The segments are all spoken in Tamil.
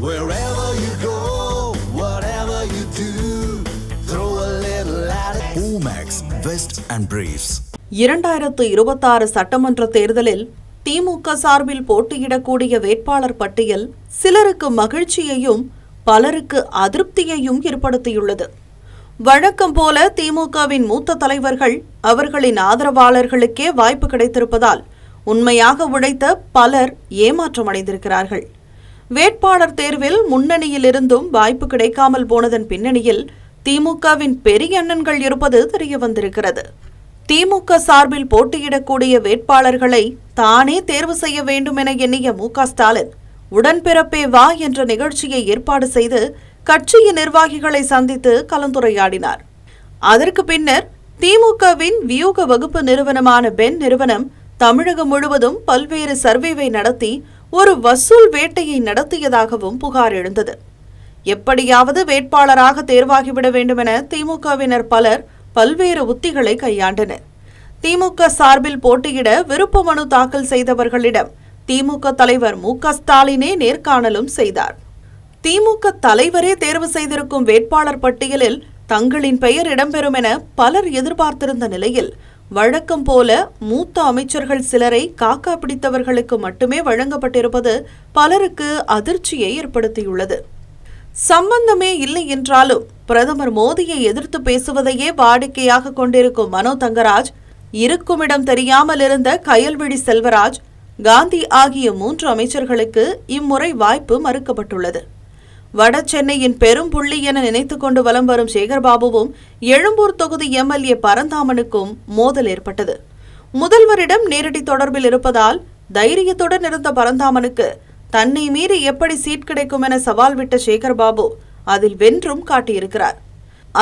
Wherever you go, whatever you do, throw a little at it. Omax, Vest and Briefs. 2026 சட்டமன்ற தேர்தலில் திமுக சார்பில் போட்டியிடக்கூடிய வேட்பாளர் பட்டியல் சிலருக்கு மகிழ்ச்சியையும் பலருக்கு அதிருப்தியையும் ஏற்படுத்தியுள்ளது. வழக்கம் போல திமுகவின் மூத்த தலைவர்கள் அவர்களின் ஆதரவாளர்களுக்கே வாய்ப்பு கிடைத்திருப்பதால் உண்மையாக உழைத்த பலர் ஏமாற்றமடைந்திருக்கிறார்கள். வேட்பாளர் தேர்வில் முன்னணியிலிருந்தும் வாய்ப்பு கிடைக்காமல் போனதன் பின்னணியில் திமுகவின் பெரிய அண்ணன்கள் இருப்பது தெரிய வந்திருக்கிறது. திமுக சார்பில் போட்டியிடக்கூடிய வேட்பாளர்களை தானே தேர்வு செய்ய வேண்டும் என எண்ணிய மு.க.ஸ்டாலின் உடன்பிறப்பே வா என்ற நிகழ்ச்சியை ஏற்பாடு செய்து கட்சியின் நிர்வாகிகளை சந்தித்து கலந்துரையாடினார். அதற்கு பின்னர் திமுகவின் வியூக வகுப்பு நிறுவனமான பென் நிறுவனம் தமிழகம் முழுவதும் பல்வேறு சர்வேவை நடத்தி ஒரு வசூல் வேட்டையை நடத்தியதாகவும் புகார் எழுந்தது. எப்படியாவது வேட்பாளராக தேர்வாகிவிட வேண்டும் என திமுகவினர் பலர் பல்வேறு உத்திகளை கையாண்டனர். திமுக சார்பில் போட்டியிட விருப்ப மனு தாக்கல் செய்தவர்களிடம் திமுக தலைவர் மு.க.ஸ்டாலினே நேர்காணலும் செய்தார். திமுக தலைவரே தேர்வு செய்திருக்கும் வேட்பாளர் பட்டியலில் தங்களின் பெயர் இடம்பெறும் என பலர் எதிர்பார்த்திருந்த நிலையில் வழக்கம் போல மூத்த அமைச்சர்கள் சிலரை காக்கா பிடித்தவர்களுக்கு மட்டுமே வழங்கப்பட்டிருப்பது பலருக்கு அதிர்ச்சியை ஏற்படுத்தியுள்ளது. சம்பந்தமே இல்லை என்றாலும் பிரதமர் மோடியை எதிர்த்து பேசுவதையே வாடிக்கையாக கொண்டிருக்கும் மனோ தங்கராஜ், இருக்குமிடம் தெரியாமல் இருந்த கயல்விழி செல்வராஜ், காந்தி ஆகிய 3 அமைச்சர்களுக்கு இம்முறை வாய்ப்பு மறுக்கப்பட்டுள்ளது. வட சென்னையின் பெரும் புள்ளி என நினைத்துக் கொண்டு வலம் வரும் சேகர்பாபுவும் எழும்பூர் தொகுதி எம்எல்ஏ பரந்தாமனுக்கும் மோதல் ஏற்பட்டது. முதல்வரிடம் நேரடி தொடர்பில் இருப்பதால் தைரியத்துடன் இருந்த பரந்தாமனுக்கு தன்னை மீறி எப்படி சீட் கிடைக்கும் என சவால் விட்ட சேகர்பாபு அதில் வென்றும் காட்டியிருக்கிறார்.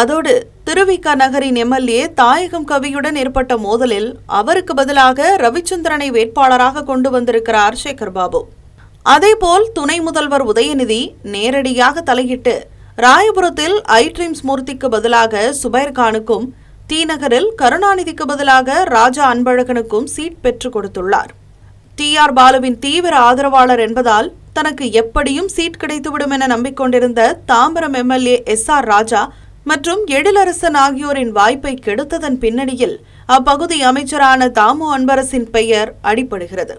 அதோடு திருவிக நகரின் எம்எல்ஏ தாயகம் கவியுடன் ஏற்பட்ட மோதலில் அவருக்கு பதிலாக ரவிச்சந்திரனை வேட்பாளராக கொண்டு வந்திருக்கிறார் சேகர்பாபு. அதேபோல் துணை முதல்வர் உதயநிதி நேரடியாக தலையிட்டு ராயபுரத்தில் ஐட்ரீம்ஸ் மூர்த்திக்கு பதிலாக சுபைர்கானுக்கும், டி நகரில் கருணாநிதிக்கு பதிலாக ராஜா அன்பழகனுக்கும் சீட் பெற்றுக் கொடுத்துள்ளார். டி.ஆர். பாலுவின் தீவிர ஆதரவாளர் என்பதால் தனக்கு எப்படியும் சீட் கிடைத்துவிடும் என நம்பிக்கொண்டிருந்த தாம்பரம் எம்எல்ஏ எஸ்.ஆர். ராஜா மற்றும் எழிலரசன் ஆகியோரின் வாய்ப்பை கெடுத்ததன் பின்னணியில் அப்பகுதி அமைச்சரான தாமு அன்பரசின் பெயர் அடிபடுகிறது.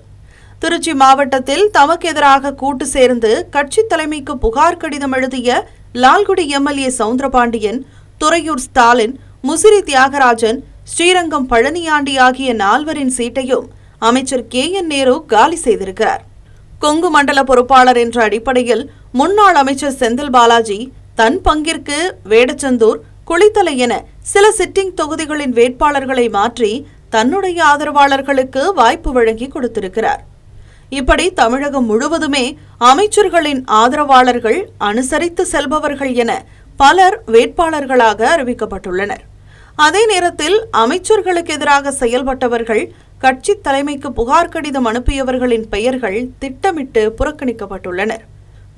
திருச்சி மாவட்டத்தில் தமக்கு எதிராக கூட்டு சேர்ந்து கட்சி தலைமைக்கு புகார் கடிதம் எழுதிய லால்குடி எம்எல்ஏ சவுந்தரபாண்டியன், துறையூர் ஸ்டாலின், முசிறி தியாகராஜன், ஸ்ரீரங்கம் பழனியாண்டி ஆகிய 4வரின் சீட்டையும் அமைச்சர் கே.என். நேரு காலி செய்திருக்கிறார். கொங்கு மண்டல பொறுப்பாளர் என்ற அடிப்படையில் முன்னாள் அமைச்சர் செந்தில் பாலாஜி தன் பங்கிற்கு வேடச்சந்தூர், குளித்தலை என சில சிட்டிங் தொகுதிகளின் வேட்பாளர்களை மாற்றி தன்னுடைய ஆதரவாளர்களுக்கு வாய்ப்பு வழங்கி கொடுத்திருக்கிறார். இப்படி தமிழகம் முழுவதுமே அமைச்சர்களின் ஆதரவாளர்கள் அனுசரித்து செல்பவர்கள் என பலர் வேட்பாளர்களாக அறிவிக்கப்பட்டுள்ளனர். அதே நேரத்தில் அமைச்சர்களுக்கு எதிராக செயல்பட்டவர்கள், கட்சி தலைமைக்கு புகார் கடிதம் அனுப்பியவர்களின் பெயர்கள் திட்டமிட்டு புறக்கணிக்கப்பட்டுள்ளனர்.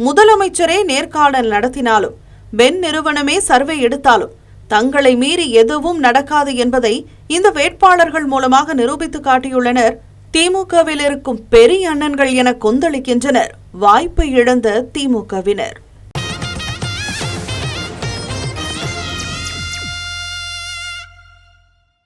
முதலமைச்சரே நேர்காணல் நடத்தினாலும், பென் நிறுவனமே சர்வே எடுத்தாலும் தங்களை மீறி எதுவும் நடக்காது என்பதை இந்த வேட்பாளர்கள் மூலமாக நிரூபித்து காட்டியுள்ளனர். திமுகவில் இருக்கும் பெரிய அண்ணன்கள் என கொந்தளிக்கின்றனர் வாய்ப்பை இழந்த திமுகவினர்.